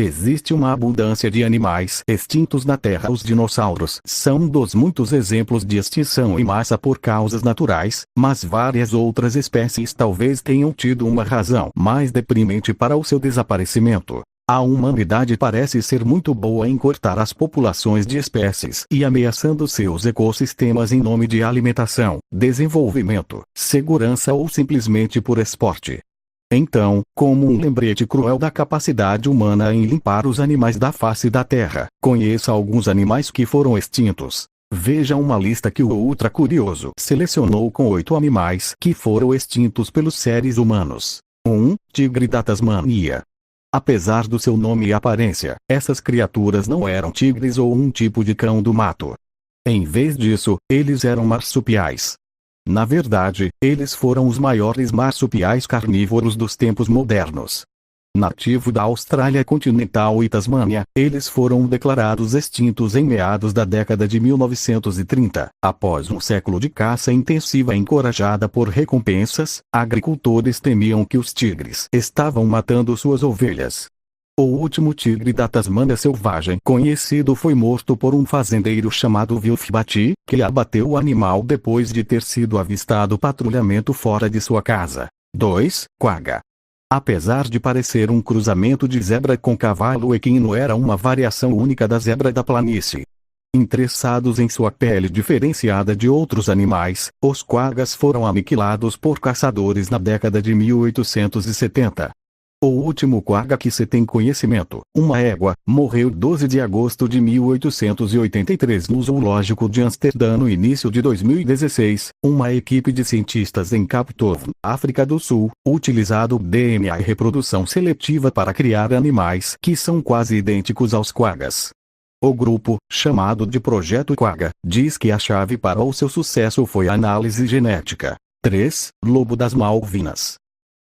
Existe uma abundância de animais extintos na Terra. Os dinossauros são um dos muitos exemplos de extinção em massa por causas naturais, mas várias outras espécies talvez tenham tido uma razão mais deprimente para o seu desaparecimento. A humanidade parece ser muito boa em cortar as populações de espécies e ameaçando seus ecossistemas em nome de alimentação, desenvolvimento, segurança ou simplesmente por esporte. Então, como um lembrete cruel da capacidade humana em limpar os animais da face da Terra, conheça alguns animais que foram extintos. Veja uma lista que o Ultra Curioso selecionou com 8 animais que foram extintos pelos seres humanos. 1. Tigre da Tasmânia. Apesar do seu nome e aparência, essas criaturas não eram tigres ou um tipo de cão do mato. Em vez disso, eles eram marsupiais. Na verdade, eles foram os maiores marsupiais carnívoros dos tempos modernos. Nativo da Austrália continental e Tasmânia, eles foram declarados extintos em meados da década de 1930. Após um século de caça intensiva encorajada por recompensas, agricultores temiam que os tigres estavam matando suas ovelhas. O último tigre da Tasmânia selvagem conhecido foi morto por um fazendeiro chamado Wilf Batty, que abateu o animal depois de ter sido avistado patrulhamento fora de sua casa. 2. Quagga. Apesar de parecer um cruzamento de zebra com cavalo equino, era uma variação única da zebra da planície. Interessados em sua pele diferenciada de outros animais, os quaggas foram aniquilados por caçadores na década de 1870. O último quagga que se tem conhecimento, uma égua, morreu 12 de agosto de 1883 no Zoológico de Amsterdã. No início de 2016, uma equipe de cientistas em Cape Town, África do Sul, utilizado DNA e reprodução seletiva para criar animais que são quase idênticos aos quaggas. O grupo, chamado de Projeto Quagga, diz que a chave para o seu sucesso foi a análise genética. 3. Lobo das Malvinas.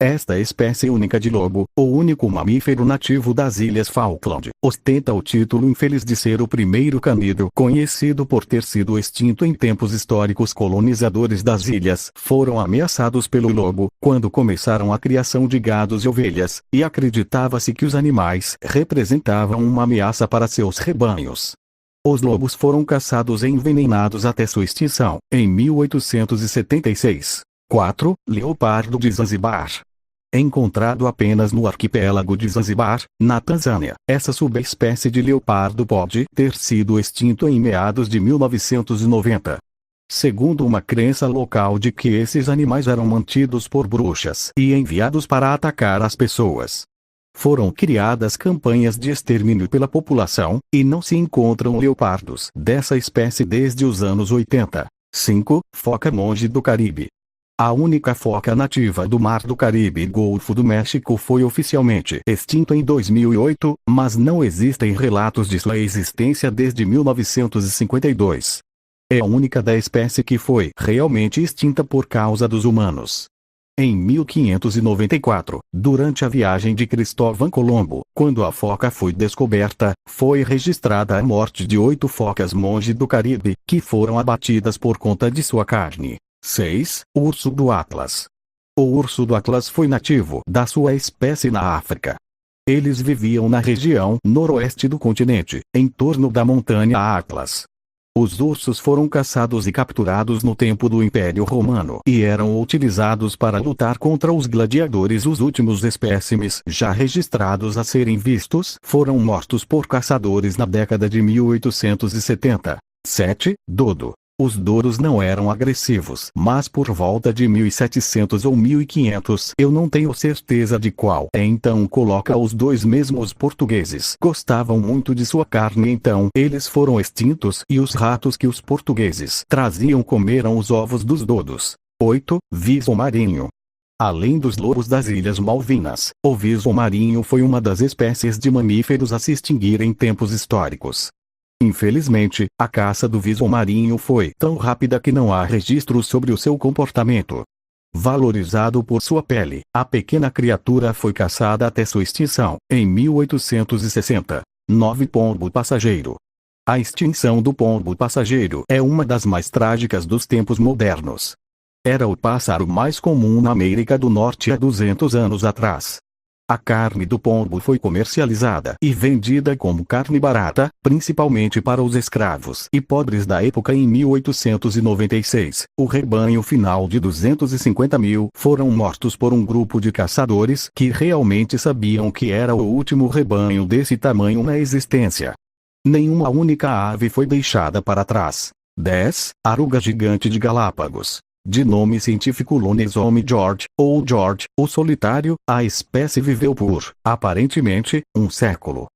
Esta espécie única de lobo, o único mamífero nativo das Ilhas Falkland, ostenta o título infeliz de ser o primeiro canídeo conhecido por ter sido extinto em tempos históricos. Colonizadores das ilhas foram ameaçados pelo lobo quando começaram a criação de gados e ovelhas, e acreditava-se que os animais representavam uma ameaça para seus rebanhos. Os lobos foram caçados e envenenados até sua extinção, em 1876. 4. Leopardo de Zanzibar. Encontrado apenas no arquipélago de Zanzibar, na Tanzânia, essa subespécie de leopardo pode ter sido extinto em meados de 1990. Segundo uma crença local de que esses animais eram mantidos por bruxas e enviados para atacar as pessoas. Foram criadas campanhas de extermínio pela população, e não se encontram leopardos dessa espécie desde os anos 80. 5. Foca monge do Caribe. A única foca nativa do Mar do Caribe e Golfo do México foi oficialmente extinta em 2008, mas não existem relatos de sua existência desde 1952. É a única da espécie que foi realmente extinta por causa dos humanos. Em 1594, durante a viagem de Cristóvão Colombo, quando a foca foi descoberta, foi registrada a morte de 8 focas monge do Caribe, que foram abatidas por conta de sua carne. 6. Urso do Atlas. O urso do Atlas foi nativo da sua espécie na África. Eles viviam na região noroeste do continente, em torno da montanha Atlas. Os ursos foram caçados e capturados no tempo do Império Romano e eram utilizados para lutar contra os gladiadores. Os últimos espécimes já registrados a serem vistos foram mortos por caçadores na década de 1870. 7. Dodo. Os douros não eram agressivos, mas por volta de 1700 ou 1500, eu não tenho certeza de qual. Então coloca os dois mesmos portugueses gostavam muito de sua carne, então eles foram extintos e os ratos que os portugueses traziam comeram os ovos dos dodos. 8. Visão marinho. Além dos lobos das Ilhas Malvinas, o visão marinho foi uma das espécies de mamíferos a se extinguir em tempos históricos. Infelizmente, a caça do visão marinho foi tão rápida que não há registros sobre o seu comportamento. Valorizado por sua pele, a pequena criatura foi caçada até sua extinção, em 1860. 9. Pombo passageiro. A extinção do pombo passageiro é uma das mais trágicas dos tempos modernos. Era o pássaro mais comum na América do Norte há 200 anos atrás. A carne do pombo foi comercializada e vendida como carne barata, principalmente para os escravos e pobres da época. Em 1896, o rebanho final de 250.000 foram mortos por um grupo de caçadores que realmente sabiam que era o último rebanho desse tamanho na existência. Nenhuma única ave foi deixada para trás. 10. Aruga gigante de Galápagos. De nome científico Lonesome George, ou George, o solitário, a espécie viveu por, aparentemente, um século.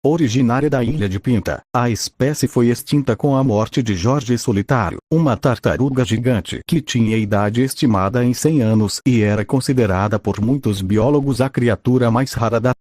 Originária da ilha de Pinta, a espécie foi extinta com a morte de Jorge Solitário, uma tartaruga gigante que tinha idade estimada em 100 anos e era considerada por muitos biólogos a criatura mais rara da